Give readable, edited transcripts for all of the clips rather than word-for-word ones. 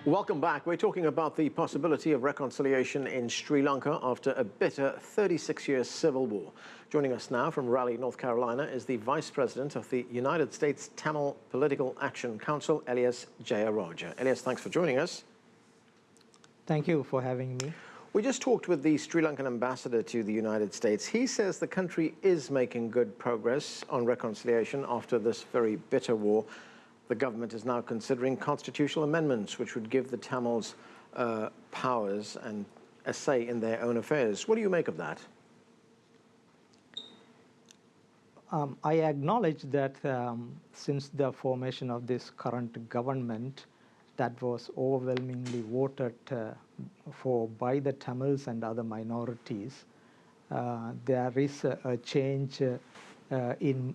Welcome back. We're talking about the possibility of reconciliation in Sri Lanka after a bitter 36-year civil war. Joining us now from Raleigh, North Carolina, is the Vice President of the United States Tamil Political Action Council, Elias Jeyarajah. Elias, thanks for joining us. Thank you for having me. We just talked with the Sri Lankan ambassador to the United States. He says the country is making good progress on reconciliation after this very bitter war. The government is now considering constitutional amendments which would give the Tamils powers and a say in their own affairs. What do you make of that? I acknowledge that since the formation of this current government that was overwhelmingly voted for by the Tamils and other minorities, there is a change in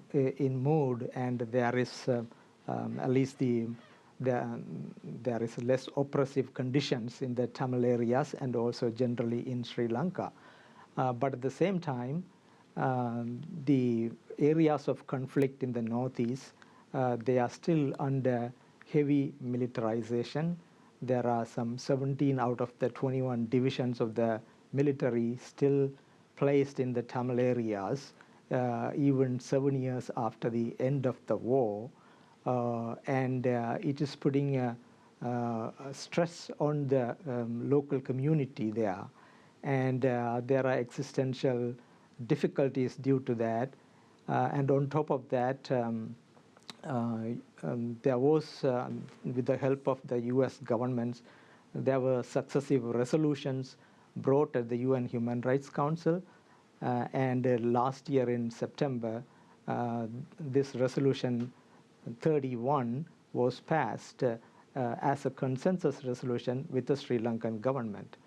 mood, and there is at least there is less oppressive conditions in the Tamil areas and also generally in Sri Lanka. But at the same time, the areas of conflict in the northeast, they are still under heavy militarization. There are some 17 out of the 21 divisions of the military still placed in the Tamil areas, even 7 years after the end of the war. And it is putting a stress on the local community there. And there are existential difficulties due to that. And on top of that, there was, with the help of the US governments, there were successive resolutions brought at the UN Human Rights Council. And last year in September, this resolution 31 was passed as a consensus resolution with the Sri Lankan government.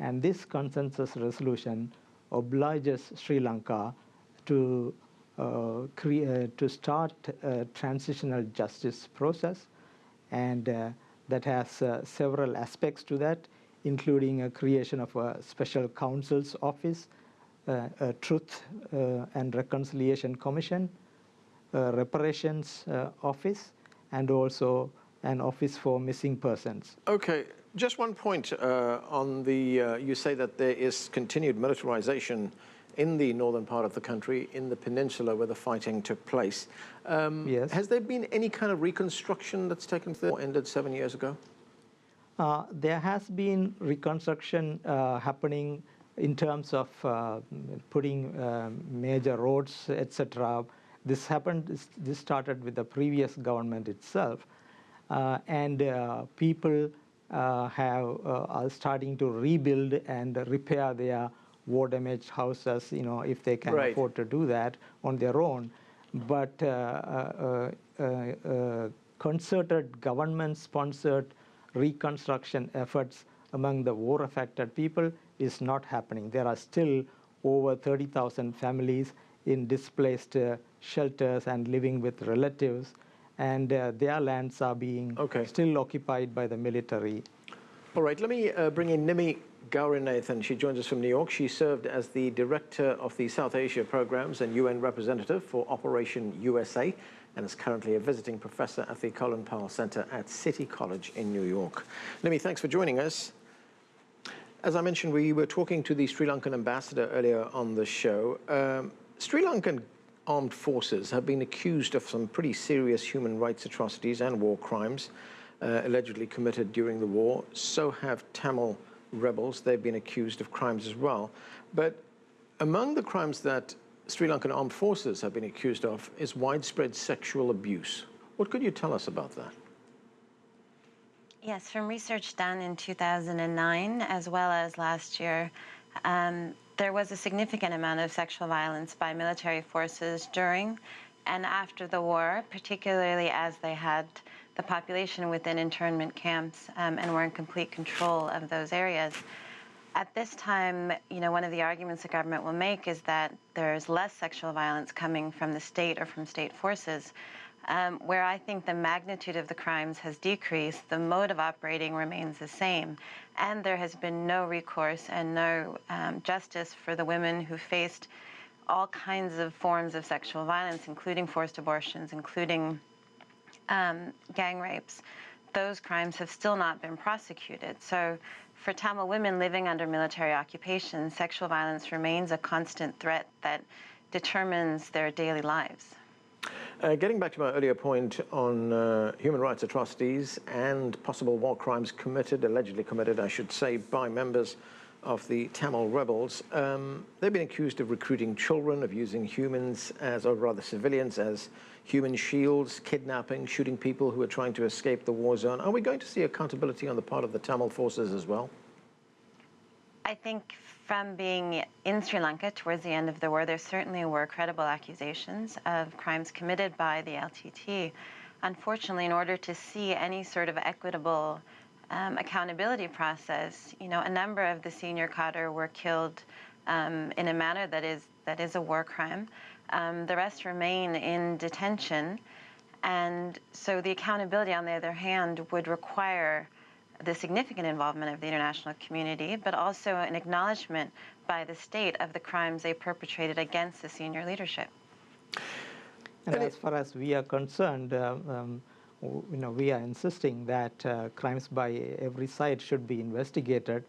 And this consensus resolution obliges Sri Lanka to start a transitional justice process, and that has several aspects to that, including a creation of a special counsel's office, a truth and reconciliation commission, reparations office, and also an office for missing persons. Okay, just one point on the, you say that there is continued militarization in the northern part of the country, in the peninsula where the fighting took place. Yes. Has there been any kind of reconstruction that's taken place or ended 7 years ago? There has been reconstruction happening in terms of putting major roads, etc. This started with the previous government itself, and people are starting to rebuild and repair their war-damaged houses, if they can afford to do that on their own. But concerted government-sponsored reconstruction efforts among the war-affected people is not happening. There are still over 30,000 families in displaced shelters and living with relatives, and their lands are being still occupied by the military. All right, let me bring in Nimi Gaurinathan. She joins us from New York. She served as the director of the South Asia programs and UN representative for Operation USA, and is currently a visiting professor at the Colin Powell Center at City College in New York. Nimi, thanks for joining us. As I mentioned, we were talking to the Sri Lankan ambassador earlier on the show. Sri Lankan armed forces have been accused of some pretty serious human rights atrocities and war crimes allegedly committed during the war. So have Tamil rebels. They've been accused of crimes as well. But among the crimes that Sri Lankan armed forces have been accused of is widespread sexual abuse. What could you tell us about that? Yes, from research done in 2009 as well as last year, there was a significant amount of sexual violence by military forces during and after the war, particularly as they had the population within internment camps and were in complete control of those areas. At this time, one of the arguments the government will make is that there's less sexual violence coming from the state or from state forces. Where I think the magnitude of the crimes has decreased, the mode of operating remains the same. And there has been no recourse and no justice for the women who faced all kinds of forms of sexual violence, including forced abortions, including gang rapes. those crimes have still not been prosecuted. So for Tamil women living under military occupation, sexual violence remains a constant threat that determines their daily lives. Getting back to my earlier point on human rights atrocities and possible war crimes committed, allegedly committed, I should say, by members of the Tamil rebels, they've been accused of recruiting children, of using humans as, or rather civilians, as human shields, kidnapping, shooting people who are trying to escape the war zone. Are we going to see accountability on the part of the Tamil forces as well? I think from being in Sri Lanka towards the end of the war, there certainly were credible accusations of crimes committed by the LTT. Unfortunately, in order to see any sort of equitable accountability process, a number of the senior cadre were killed in a manner that is a war crime. The rest remain in detention, and so the accountability, on the other hand, would require the significant involvement of the international community, but also an acknowledgement by the state of the crimes they perpetrated against the senior leadership. And as far as we are concerned, we are insisting that crimes by every side should be investigated,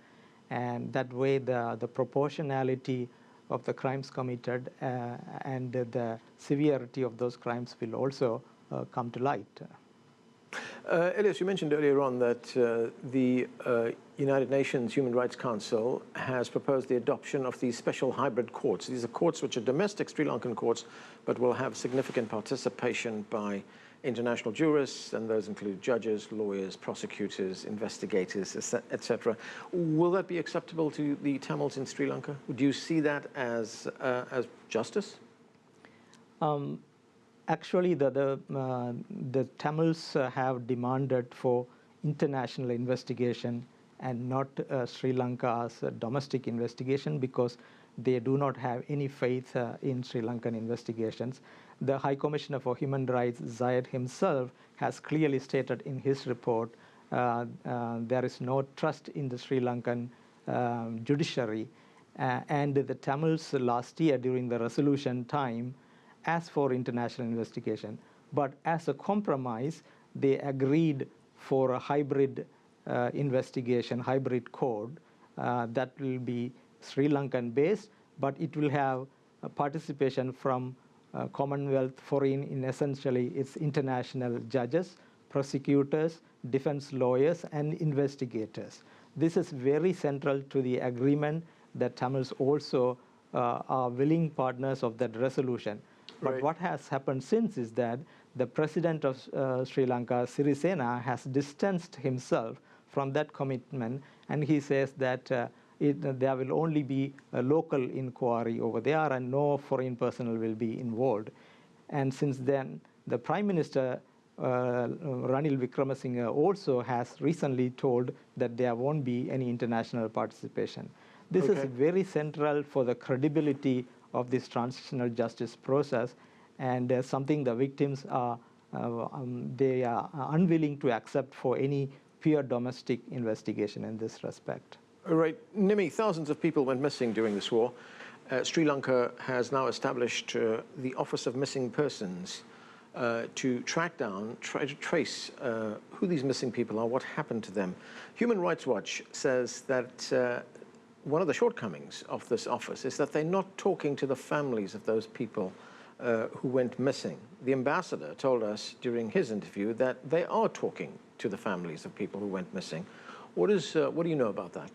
and that way the proportionality of the crimes committed and the severity of those crimes will also come to light. Elias, you mentioned earlier on that the United Nations Human Rights Council has proposed the adoption of these special hybrid courts. These are courts which are domestic Sri Lankan courts, but will have significant participation by international jurists, and those include judges, lawyers, prosecutors, investigators, etc. Will that be acceptable to the Tamils in Sri Lanka? Do you see that as justice? Actually, the Tamils have demanded for international investigation and not Sri Lanka's domestic investigation, because they do not have any faith in Sri Lankan investigations. The High Commissioner for Human Rights, Zayed himself, has clearly stated in his report there is no trust in the Sri Lankan judiciary. And the Tamils last year during the resolution time asked for international investigation. But as a compromise, they agreed for a hybrid investigation, hybrid code that will be Sri Lankan based, but it will have a participation from Commonwealth foreign, in essentially its international judges, prosecutors, defense lawyers, and investigators. This is very central to the agreement that Tamils also are willing partners of that resolution. But Right. what has happened since is that the president of Sri Lanka, Sirisena, has distanced himself from that commitment, and he says that there will only be a local inquiry over there and no foreign personnel will be involved. And since then, the Prime Minister, Ranil Wickremesinghe, also has recently told that there won't be any international participation. This is very central for the credibility of this transitional justice process, and something the victims are they are unwilling to accept for any pure domestic investigation in this respect. Right. Nimi, thousands of people went missing during this war. Sri Lanka has now established the Office of Missing Persons to track down, try to trace who these missing people are, what happened to them. Human Rights Watch says that one of the shortcomings of this office is that they're not talking to the families of those people who went missing. The ambassador told us during his interview that they are talking to the families of people who went missing. What do you know about that?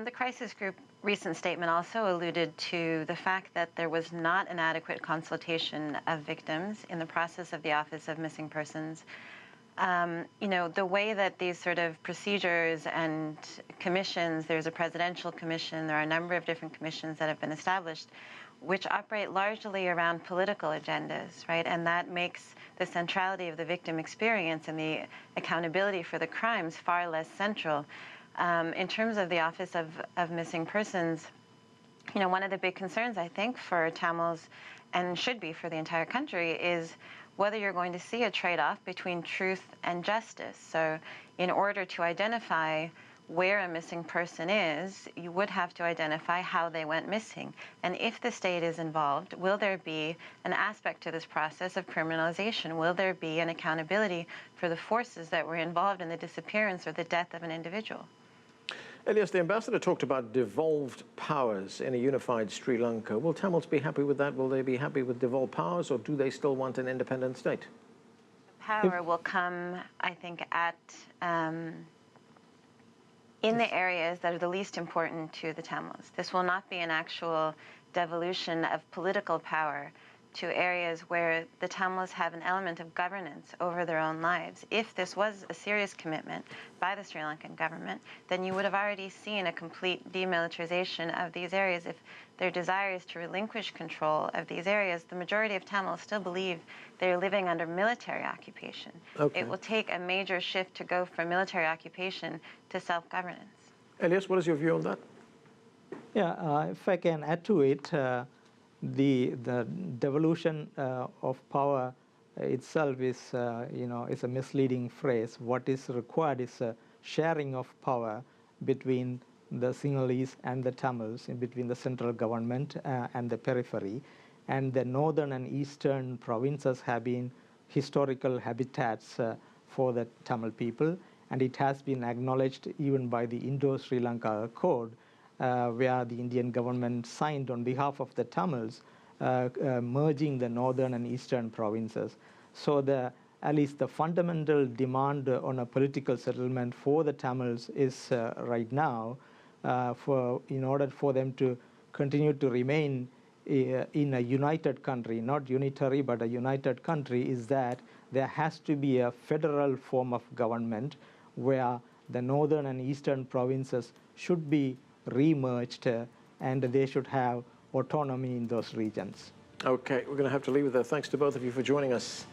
The crisis group recent statement also alluded to the fact that there was not an adequate consultation of victims in the process of the Office of Missing Persons. The way that these sort of procedures and commissions, there's a presidential commission, there are a number of different commissions that have been established, which operate largely around political agendas, right? And that makes the centrality of the victim experience and the accountability for the crimes far less central. In terms of the Office of Missing Persons, one of the big concerns, I think, for Tamils, and should be for the entire country, is whether you're going to see a trade-off between truth and justice. So in order to identify where a missing person is, you would have to identify how they went missing. And if the state is involved, will there be an aspect to this process of criminalization? Will there be an accountability for the forces that were involved in the disappearance or the death of an individual? Elias, the ambassador talked about devolved powers in a unified Sri Lanka. Will Tamils be happy with that? Will they be happy with devolved powers, or do they still want an independent state? Power will come, I think, in the areas that are the least important to the Tamils. This will not be an actual devolution of political power to areas where the Tamils have an element of governance over their own lives. If this was a serious commitment by the Sri Lankan government, then you would have already seen a complete demilitarization of these areas. If their desire is to relinquish control of these areas, the majority of Tamils still believe they're living under military occupation. Okay. It will take a major shift to go from military occupation to self-governance. Elias, what is your view on that? Yeah, if I can add to it, the devolution of power itself is, is a misleading phrase. What is required is a sharing of power between the Sinhalese and the Tamils, in between the central government and the periphery. And the northern and eastern provinces have been historical habitats for the Tamil people, and it has been acknowledged even by the Indo-Sri Lanka Accord, where the Indian government signed on behalf of the Tamils, merging the northern and eastern provinces. So at least the fundamental demand on a political settlement for the Tamils is right now, in order for them to continue to remain in a united country, not unitary, but a united country, is that there has to be a federal form of government where the northern and eastern provinces should be re-merged and they should have autonomy in those regions. Okay, we're going to have to leave it there. Thanks to both of you for joining us.